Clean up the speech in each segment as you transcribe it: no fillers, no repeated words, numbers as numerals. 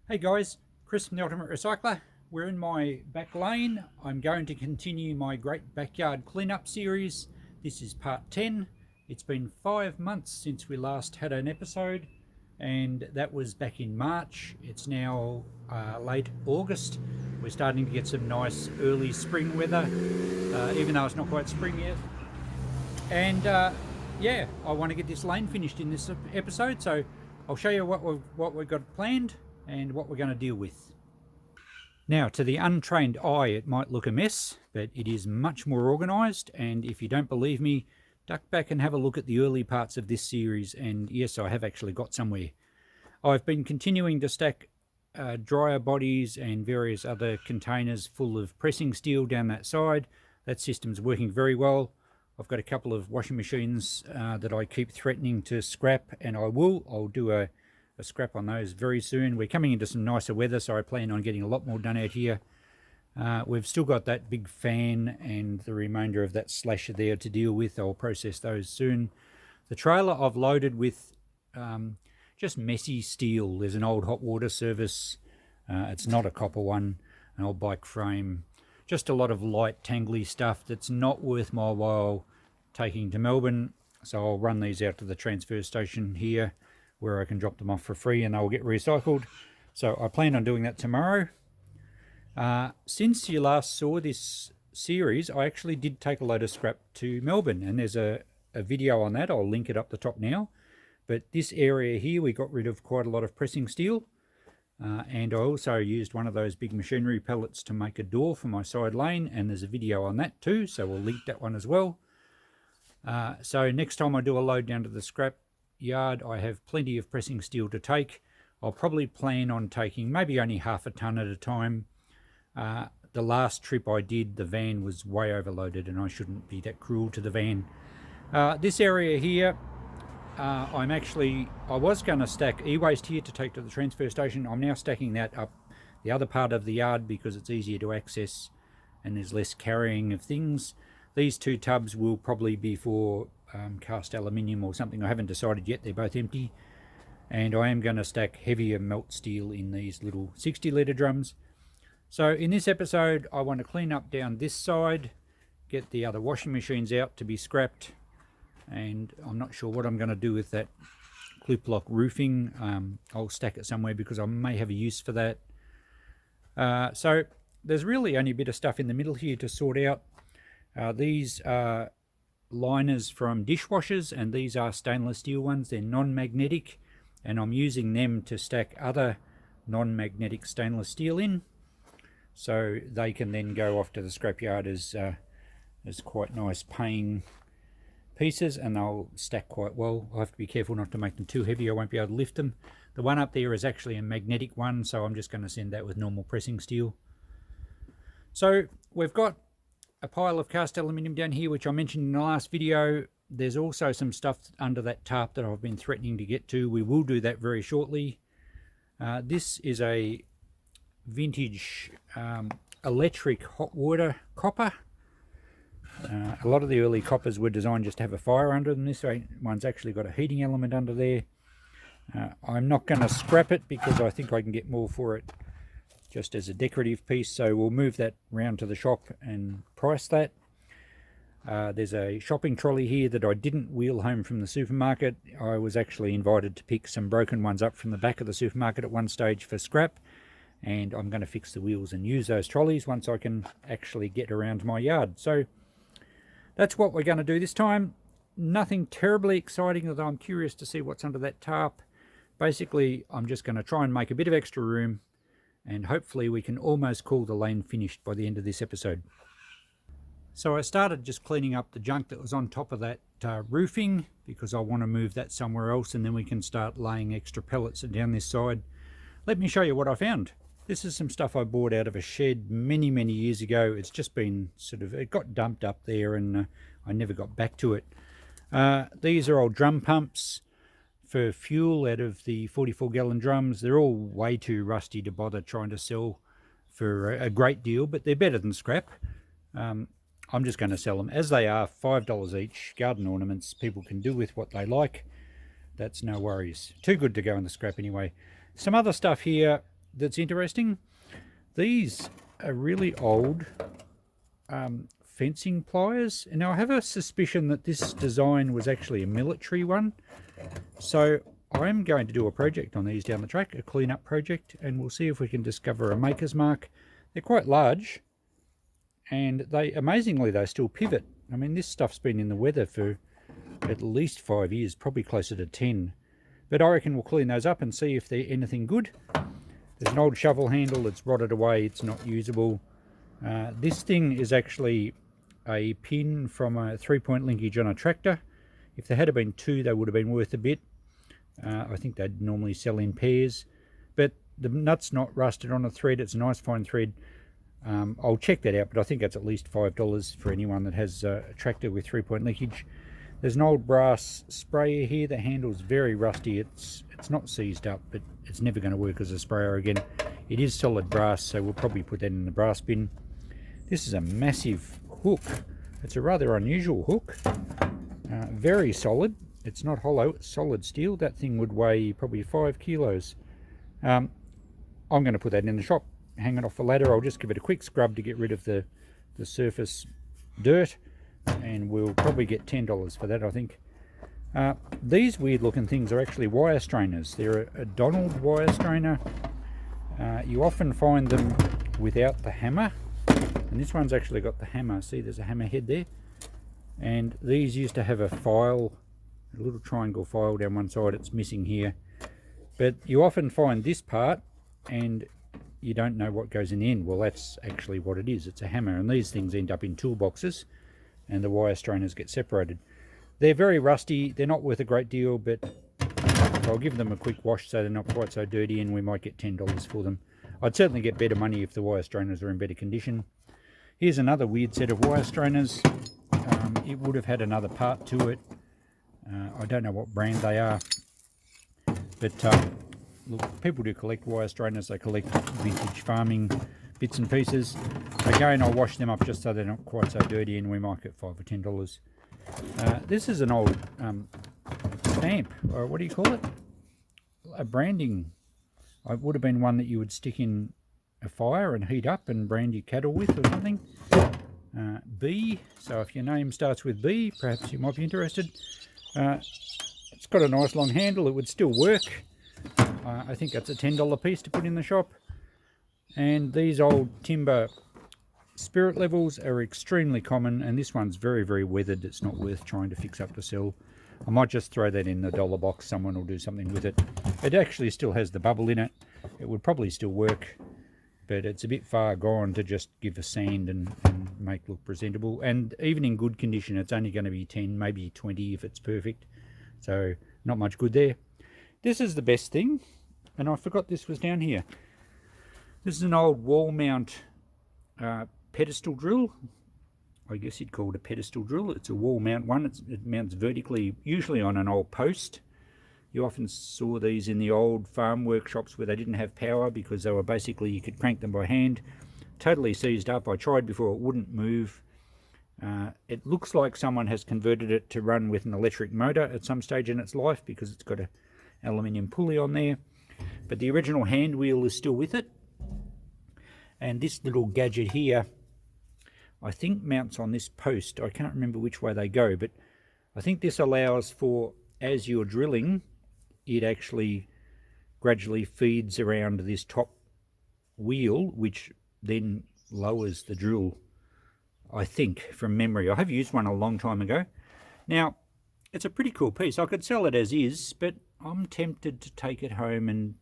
Hey guys, Chris from the Ultimate Recycler. We're in my back lane. I'm going to continue my great backyard cleanup series. This is part 10. It's been 5 months since we last had an episode, and that was back in March. It's now late August. We're starting to get some nice early spring weather, even though it's not quite spring yet. And yeah, I want to get this lane finished in this episode, so I'll show you what we've got planned and what we're going to deal with. Now, to the untrained eye, it might look a mess, but it is much more organised. And if you don't believe me, duck back and have a look at the early parts of this series. And yes, I have actually got somewhere. I've been continuing to stack dryer bodies and various other containers full of pressing steel down that side. That system's working very well. I've got a couple of washing machines that I keep threatening to scrap, and I'll do a scrap on those very soon. We're coming into some nicer weather, so I plan on getting a lot more done out here. We've still got that big fan and the remainder of that slasher there to deal with. I'll process those soon. The trailer I've loaded with just messy steel. There's an old hot water service. It's not a copper one, an old bike frame. Just a lot of light, tangly stuff that's not worth my while taking to Melbourne. So I'll run these out to the transfer station here, where I can drop them off for free and they'll get recycled. So I plan on doing that tomorrow. Since you last saw this series, I actually did take a load of scrap to Melbourne, and there's a video on that. I'll link it up the top now. But this area here, we got rid of quite a lot of pressing steel. And I also used one of those big machinery pellets to make a door for my side lane, and there's a video on that too, so we'll link that one as well. So next time I do a load down to the scrap yard, I have plenty of pressing steel to take. I'll probably plan on taking maybe only half a ton at a time. The last trip I did, the van was way overloaded, and I shouldn't be that cruel to the van. This area here, I was going to stack e-waste here to take to the transfer station. I'm now stacking that up the other part of the yard because it's easier to access and there's less carrying of things. These two tubs will probably be for cast aluminium or something. I haven't decided yet. They're both empty. And I am going to stack heavier melt steel in these little 60 litre drums. So in this episode, I want to clean up down this side, get the other washing machines out to be scrapped. And I'm not sure what I'm going to do with that clip lock roofing. I'll stack it somewhere because I may have a use for that. So there's really only a bit of stuff in the middle here to sort out. These are liners from dishwashers, and these are stainless steel ones. They're non-magnetic, and I'm using them to stack other non-magnetic stainless steel in, so they can then go off to the scrapyard as quite nice paying pieces, and they'll stack quite well. I have to be careful not to make them too heavy. I won't be able to lift them. The one up there is actually a magnetic one, so I'm just going to send that with normal pressing steel. So we've got a pile of cast aluminium down here, which I mentioned in the last video. There's also some stuff under that tarp that I've been threatening to get to. We will do that very shortly. This is a vintage electric hot water copper. A lot of the early coppers were designed just to have a fire under them. This one's actually got a heating element under there. I'm not going to scrap it because I think I can get more for it just as a decorative piece, so we'll move that round to the shop and price that. There's a shopping trolley here that I didn't wheel home from the supermarket. I was actually invited to pick some broken ones up from the back of the supermarket at one stage for scrap, and I'm going to fix the wheels and use those trolleys once I can actually get around my yard. So that's what we're going to do this time. Nothing terribly exciting, although I'm curious to see what's under that tarp. Basically, I'm just going to try and make a bit of extra room, and hopefully we can almost call the lane finished by the end of this episode. So I started just cleaning up the junk that was on top of that roofing, because I want to move that somewhere else, and then we can start laying extra pellets down this side. Let me show you what I found. This is some stuff I bought out of a shed many years ago. It's just been it got dumped up there, and I never got back to it. These are old drum pumps for fuel out of the 44-gallon drums. They're all way too rusty to bother trying to sell for a great deal, but they're better than scrap. I'm just going to sell them as they are, $5 each. Garden ornaments, people can do with what they like. That's no worries. Too good to go in the scrap anyway. Some other stuff here that's interesting. These are really old fencing pliers. And now I have a suspicion that this design was actually a military one. So I'm going to do a project on these down the track, a clean-up project, and we'll see if we can discover a maker's mark. They're quite large, and amazingly, they still pivot. I mean, this stuff's been in the weather for at least 5 years, probably closer to 10. But I reckon we'll clean those up and see if they're anything good. There's an old shovel handle that's rotted away, it's not usable. This thing is actually a pin from a 3-point linkage on a tractor. If there had been 2, they would have been worth a bit. I think they'd normally sell in pairs. But the nut's not rusted on a thread, it's a nice fine thread. I'll check that out, but I think that's at least $5 for anyone that has a tractor with 3-point linkage. There's an old brass sprayer here. The handle's very rusty. It's not seized up, but it's never going to work as a sprayer again. It is solid brass, so we'll probably put that in the brass bin. This is a massive hook. It's a rather unusual hook. Very solid. It's not hollow, it's solid steel. That thing would weigh probably 5 kilos. I'm going to put that in the shop, hang it off a ladder. I'll just give it a quick scrub to get rid of the surface dirt, and we'll probably get $10 for that, I think. These weird looking things are actually wire strainers. They're a Donald wire strainer. You often find them without the hammer, and this one's actually got the hammer. See, there's a hammer head there. And these used to have a file, a little triangle file down one side. It's missing here. But you often find this part and you don't know what goes in the end. Well, that's actually what it is. It's a hammer, and these things end up in toolboxes and the wire strainers get separated. They're very rusty. They're not worth a great deal, but I'll give them a quick wash so they're not quite so dirty, and we might get $10 for them. I'd certainly get better money if the wire strainers are in better condition. Here's another weird set of wire strainers. It would have had another part to it. I don't know what brand they are, but look, people do collect wire strainers. They collect vintage farming bits and pieces. Again, I'll wash them up just so they're not quite so dirty, and we might get $5 or $10. This is an old stamp, or what do you call it? A branding. It would have been one that you would stick in a fire and heat up and brand your cattle with or something. B, so if your name starts with B, perhaps you might be interested. It's got a nice long handle. It would still work. I think that's a $10 piece to put in the shop. And these old timber spirit levels are extremely common, and this one's very, very weathered. It's not worth trying to fix up to sell. I might just throw that in the dollar box. Someone will do something with it. It actually still has the bubble in it. It would probably still work, but it's a bit far gone to just give a sand and make look presentable. And even in good condition, it's only going to be 10, maybe 20 if it's perfect. So not much good there. This is the best thing, and I forgot this was down here. This is an old wall mount pedestal drill. I guess you'd call it a pedestal drill. It's a wall mount one. It mounts vertically, usually on an old post. You often saw these in the old farm workshops where they didn't have power, because they were basically, you could crank them by hand. Totally seized up. I tried before, it wouldn't move. It looks like someone has converted it to run with an electric motor at some stage in its life, because it's got an aluminium pulley on there. But the original hand wheel is still with it. And this little gadget here, I think mounts on this post. I can't remember which way they go, but I think this allows for, as you're drilling, it actually gradually feeds around this top wheel, which then lowers the drill, I think, from memory. I have used one a long time ago. Now, it's a pretty cool piece. I could sell it as is, but I'm tempted to take it home and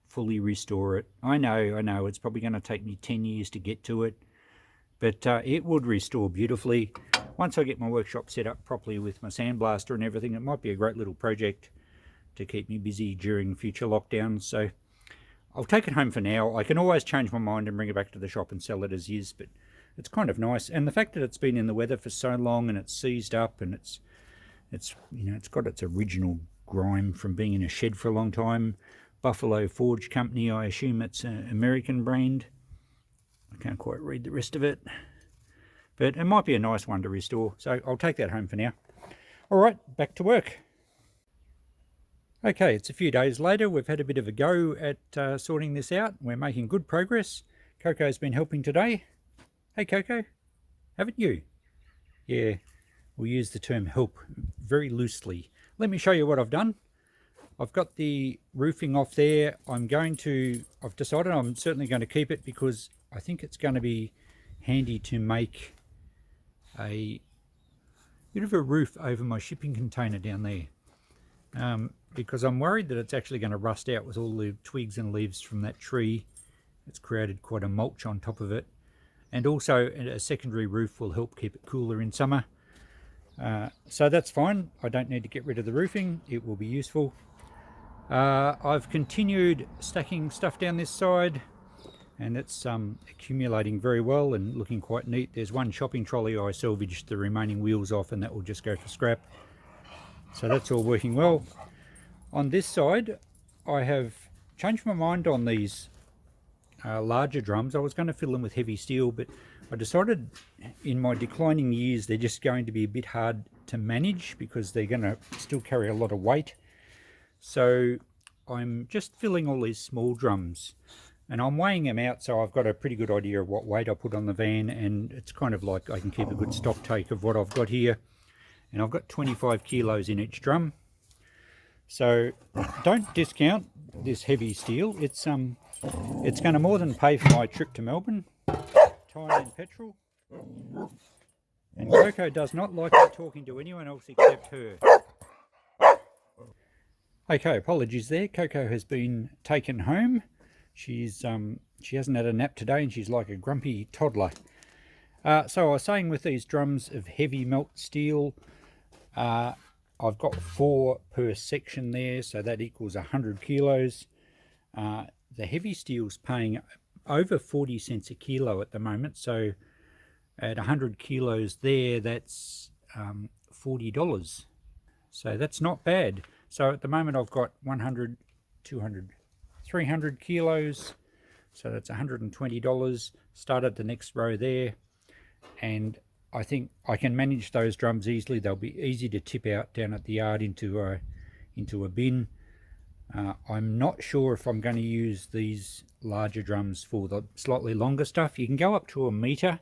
fully restore it. I know, it's probably going to take me 10 years to get to it, but it would restore beautifully. Once I get my workshop set up properly with my sandblaster and everything, it might be a great little project to keep me busy during future lockdowns. So I'll take it home for now. I can always change my mind and bring it back to the shop and sell it as is, but it's kind of nice. And the fact that it's been in the weather for so long and it's seized up and it's you know, it's got its original grime from being in a shed for a long time. Buffalo Forge Company, I assume it's an American brand. I can't quite read the rest of it, but it might be a nice one to restore. So I'll take that home for now. All right, back to work. Okay, it's a few days later. We've had a bit of a go at sorting this out. We're making good progress. Coco's been helping today. Hey Coco, haven't you? Yeah, we'll use the term help very loosely. Let me show you what I've done. I've got the roofing off there. I've decided I'm certainly going to keep it because I think it's going to be handy to make a bit of a roof over my shipping container down there. Because I'm worried that it's actually going to rust out with all the twigs and leaves from that tree. It's created quite a mulch on top of it. And also a secondary roof will help keep it cooler in summer. So that's fine. I don't need to get rid of the roofing. It will be useful. I've continued stacking stuff down this side, and it's accumulating very well and looking quite neat. There's one shopping trolley I salvaged the remaining wheels off, and that will just go for scrap. So that's all working well. On this side, I have changed my mind on these larger drums. I was going to fill them with heavy steel, but I decided in my declining years they're just going to be a bit hard to manage because they're going to still carry a lot of weight. So I'm just filling all these small drums and I'm weighing them out, so I've got a pretty good idea of what weight I put on the van, and it's kind of like I can keep a good stock take of what I've got here. And I've got 25 kilos in each drum. So don't discount this heavy steel. It's going to more than pay for my trip to Melbourne, time and petrol. And Coco does not like me talking to anyone else except her. Okay, apologies there. Coco has been taken home. She hasn't had a nap today, and she's like a grumpy toddler. So I was saying, with these drums of heavy melt steel, I've got 4 per section there, so that equals 100 kilos. The heavy steel's paying over 40 cents a kilo at the moment, so at 100 kilos there, that's $40. So that's not bad. So at the moment I've got 100, 200, 300 kilos, so that's $120. Start at the next row there, and I think I can manage those drums easily. They'll be easy to tip out down at the yard into a bin. I'm not sure if I'm going to use these larger drums for the slightly longer stuff. You can go up to a metre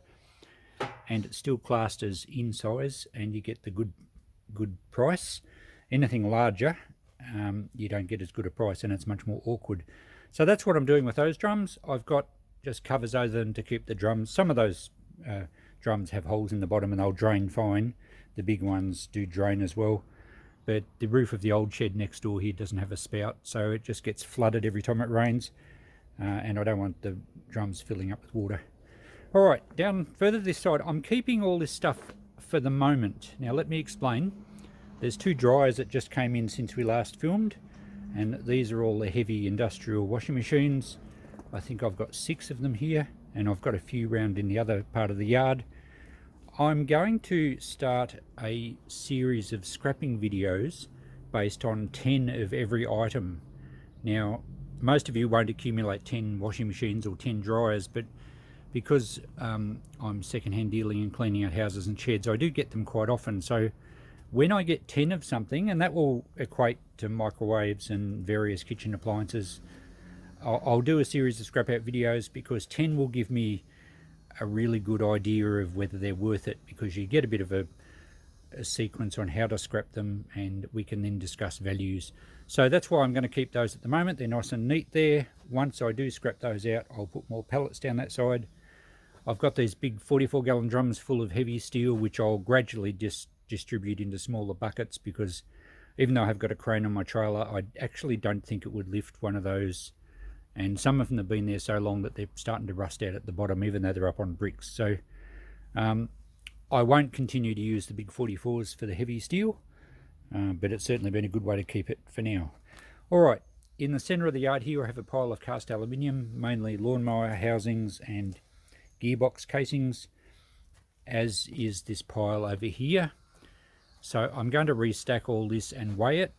and it's still classed as in size, and you get the good price. Anything larger, you don't get as good a price, and it's much more awkward. So that's what I'm doing with those drums. I've got just covers over them to keep the drums. Some of those drums have holes in the bottom and they'll drain fine. The big ones do drain as well, but the roof of the old shed next door here doesn't have a spout, so it just gets flooded every time it rains, and I don't want the drums filling up with water. Alright, down further this side, I'm keeping all this stuff for the moment. Now let me explain. There's 2 dryers that just came in since we last filmed, and these are all the heavy industrial washing machines. I think I've got 6 of them here, and I've got a few round in the other part of the yard. I'm going to start a series of scrapping videos based on 10 of every item. Now, most of you won't accumulate 10 washing machines or 10 dryers, but because I'm second-hand dealing and cleaning out houses and sheds, I do get them quite often. So when I get 10 of something, and that will equate to microwaves and various kitchen appliances, I'll do a series of scrap out videos, because 10 will give me a really good idea of whether they're worth it, because you get a bit of a sequence on how to scrap them, and we can then discuss values. So that's why I'm going to keep those at the moment. They're nice and neat there. Once I do scrap those out, I'll put more pallets down that side. I've got these big 44-gallon drums full of heavy steel, which I'll gradually distribute into smaller buckets, because even though I have got a crane on my trailer, I actually don't think it would lift one of those, and some of them have been there so long that they're starting to rust out at the bottom, even though they're up on bricks. So I won't continue to use the big 44s for the heavy steel, but it's certainly been a good way to keep it for now. Alright, in the centre of the yard here I have a pile of cast aluminium, mainly lawnmower housings and gearbox casings, as is this pile over here. So I'm going to restack all this and weigh it,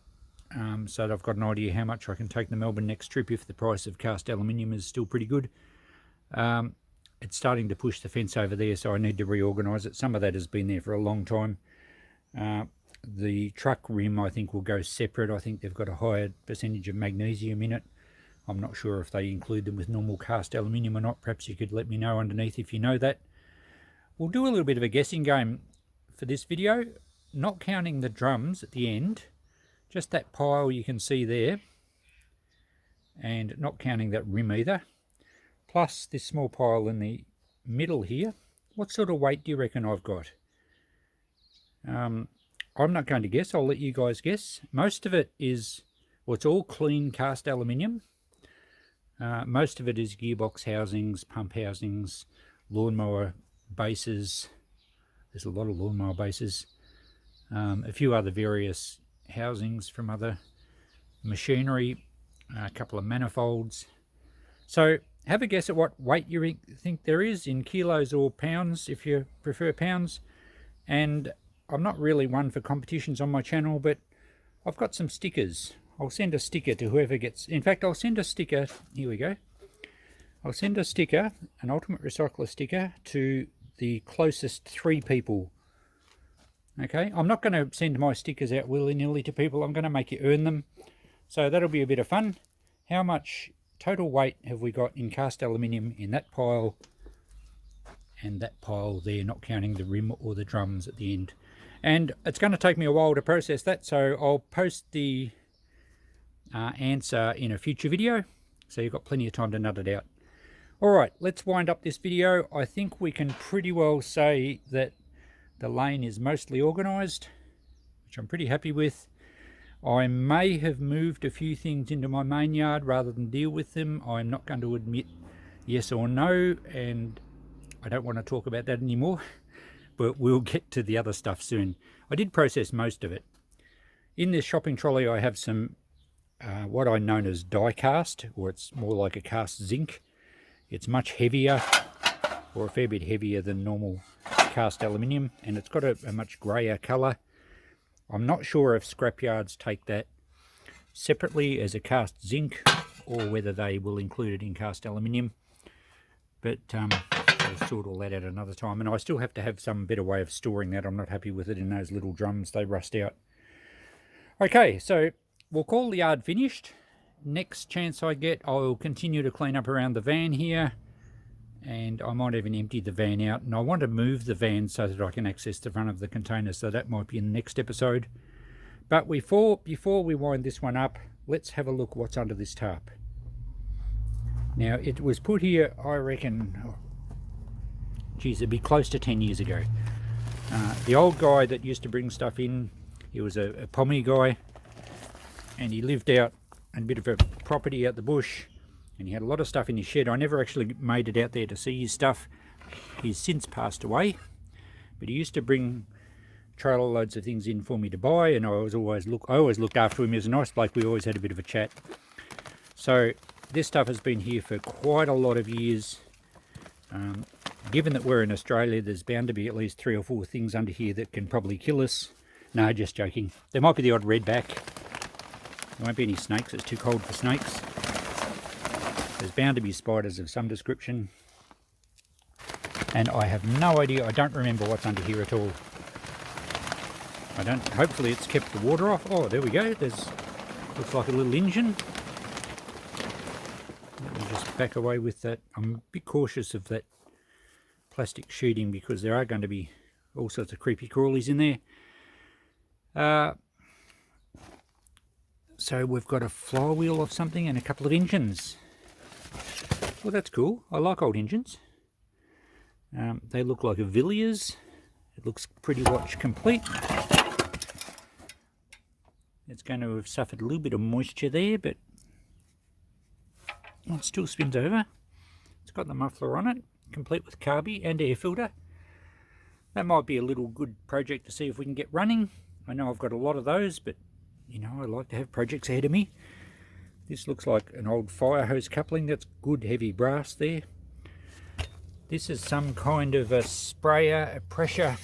so that I've got an idea how much I can take the Melbourne next trip if the price of cast aluminium is still pretty good. It's starting to push the fence over there, so I need to reorganise it. Some of that has been there for a long time. The truck rim, I think, will go separate. I think they've got a higher percentage of magnesium in it. I'm not sure if they include them with normal cast aluminium or not. Perhaps you could let me know underneath if you know that. We'll do a little bit of a guessing game for this video, not counting the drums at the end, just that pile you can see there, and not counting that rim either, plus this small pile in the middle here. What sort of weight do you reckon I've got? I'm not going to guess, I'll let you guys guess. Most of it is, well, it's all clean cast aluminium. Most of it is gearbox housings, pump housings, lawnmower bases. There's a lot of lawnmower bases. A few other various housings from other machinery, a couple of manifolds. So have a guess at what weight you think there is in kilos or pounds, if you prefer pounds. And I'm not really one for competitions on my channel, but I've got some stickers. I'll send a sticker to whoever gets... In fact, I'll send a sticker... Here we go. I'll send a sticker, an Ultimate Recycler sticker, to the closest 3 people. Okay, I'm not going to send my stickers out willy-nilly to people. I'm going to make you earn them. So that'll be a bit of fun. How much total weight have we got in cast aluminium in that pile and that pile there, not counting the rim or the drums at the end? And it's going to take me a while to process that, so I'll post the answer in a future video, so you've got plenty of time to nut it out. Alright, let's wind up this video. I think we can pretty well say that the lane is mostly organised, which I'm pretty happy with. I may have moved a few things into my main yard rather than deal with them. I'm not going to admit yes or no, and I don't want to talk about that anymore, but we'll get to the other stuff soon. I did process most of it. In this shopping trolley I have some what I know as die cast, or it's more like a cast zinc. It's much heavier, or a fair bit heavier than normal cast aluminium, and it's got a much grayer colour. I'm not sure if scrapyards take that separately as a cast zinc, or whether they will include it in cast aluminium, but I'll sort all that out another time. And I still have to have some better way of storing that. I'm not happy with it in those little drums, they rust out. Okay, so we'll call the yard finished. Next chance I get, I'll continue to clean up around the van here, and I might even empty the van out, and I want to move the van so that I can access the front of the container, so that might be in the next episode. But before we wind this one up, let's have a look what's under this tarp. Now, it was put here, I reckon, geez, it'd be close to 10 years ago. The old guy that used to bring stuff in, he was a pommy guy, and he lived out in a bit of a property out the bush, and he had a lot of stuff in his shed. I never actually made it out there to see his stuff. He's since passed away, but he used to bring trailer loads of things in for me to buy, and I always looked after him. He was a nice bloke. We always had a bit of a chat. So this stuff has been here for quite a lot of years. Given that we're in Australia, there's bound to be at least 3 or 4 things under here that can probably kill us. No, just joking. There might be the odd redback. There won't be any snakes, it's too cold for snakes. There's bound to be spiders of some description. And I have no idea, I don't remember what's under here at all. Hopefully it's kept the water off. Oh, there we go, looks like a little engine. Let me just back away with that. I'm a bit cautious of that plastic sheeting because there are going to be all sorts of creepy crawlies in there. So we've got a flywheel of something and a couple of engines. Well, that's cool. I like old engines. They look like a Villiers. It looks pretty much complete. It's going to have suffered a little bit of moisture there, but it still spins over. It's got the muffler on it, complete with carby and air filter. That might be a little good project to see if we can get running. I know I've got a lot of those, but you know, I like to have projects ahead of me. This looks like an old fire hose coupling. That's good heavy brass there. This is some kind of a sprayer, a pressure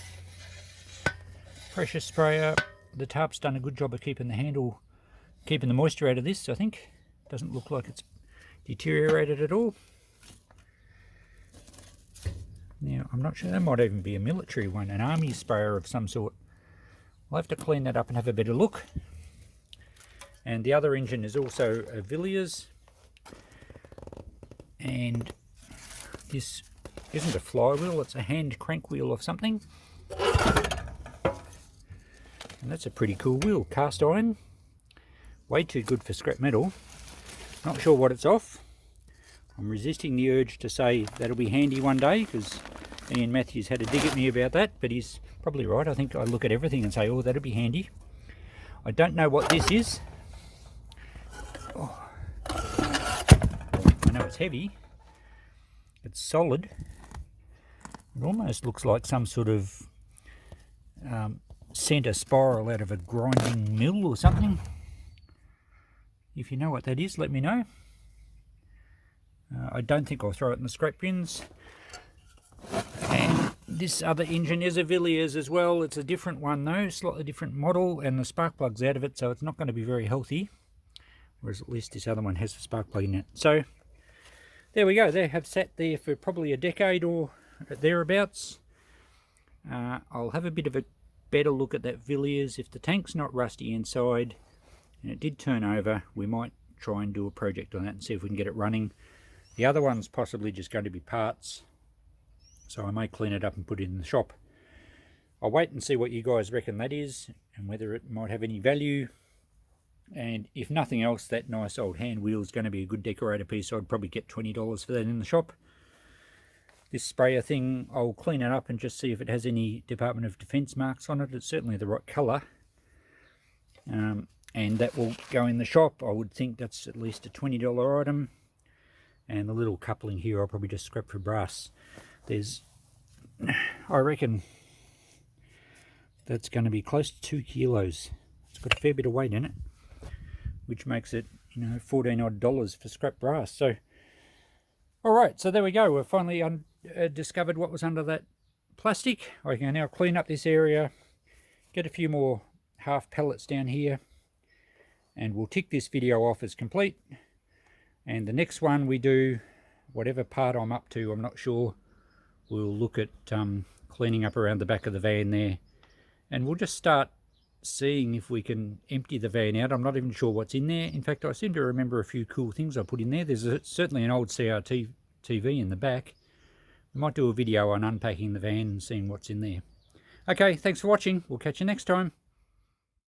sprayer. The tarp's done a good job of keeping the handle, keeping the moisture out of this, I think. Doesn't look like it's deteriorated at all. Now, I'm not sure, that might even be a military one, an army sprayer of some sort. I'll have to clean that up and have a better look. And the other engine is also a Villiers, and this isn't a flywheel, it's a hand crank wheel of something. And that's a pretty cool wheel, cast iron, way too good for scrap metal. Not sure what it's off. I'm resisting the urge to say that'll be handy one day, because Ian Matthews had a dig at me about that, but he's probably right. I think I look at everything and say, oh, that'll be handy. I don't know what this is. Oh. I know it's heavy. It's solid. It almost looks like some sort of centre spiral out of a grinding mill or something. If you know what that is, let me know. I don't think I'll throw it in the scrap bins. And this other engine is a Villiers as well. It's a different one though, slightly different model, and the spark plug's out of it, so it's not going to be very healthy. Whereas at least this other one has a spark plug in it. So there we go. They have sat there for probably a decade or thereabouts. I'll have a bit of a better look at that Villiers. If the tank's not rusty inside and it did turn over, we might try and do a project on that and see if we can get it running. The other one's possibly just going to be parts, so I may clean it up and put it in the shop. I'll wait and see what you guys reckon that is and whether it might have any value. And if nothing else, that nice old hand wheel is going to be a good decorator piece. So I'd probably get $20 for that in the shop. This sprayer thing, I'll clean it up and just see if it has any Department of Defence marks on it. It's certainly the right colour. And that will go in the shop. I would think that's at least a $20 item. And the little coupling here I'll probably just scrap for brass. There's, I reckon that's going to be close to 2 kilos. It's got a fair bit of weight in it, which makes it, you know, $14 odd for scrap brass. So, all right, so there we go. We've finally discovered what was under that plastic. I can now clean up this area, get a few more half pellets down here, and we'll tick this video off as complete. And the next one we do, whatever part I'm up to, I'm not sure, we'll look at cleaning up around the back of the van there, and we'll just start seeing if we can empty the van out. I'm not even sure what's in there. In fact, I seem to remember a few cool things I put in there. There's certainly an old CRT TV in the back. We might do a video on unpacking the van and seeing what's in there. Okay, thanks for watching. We'll catch you next time.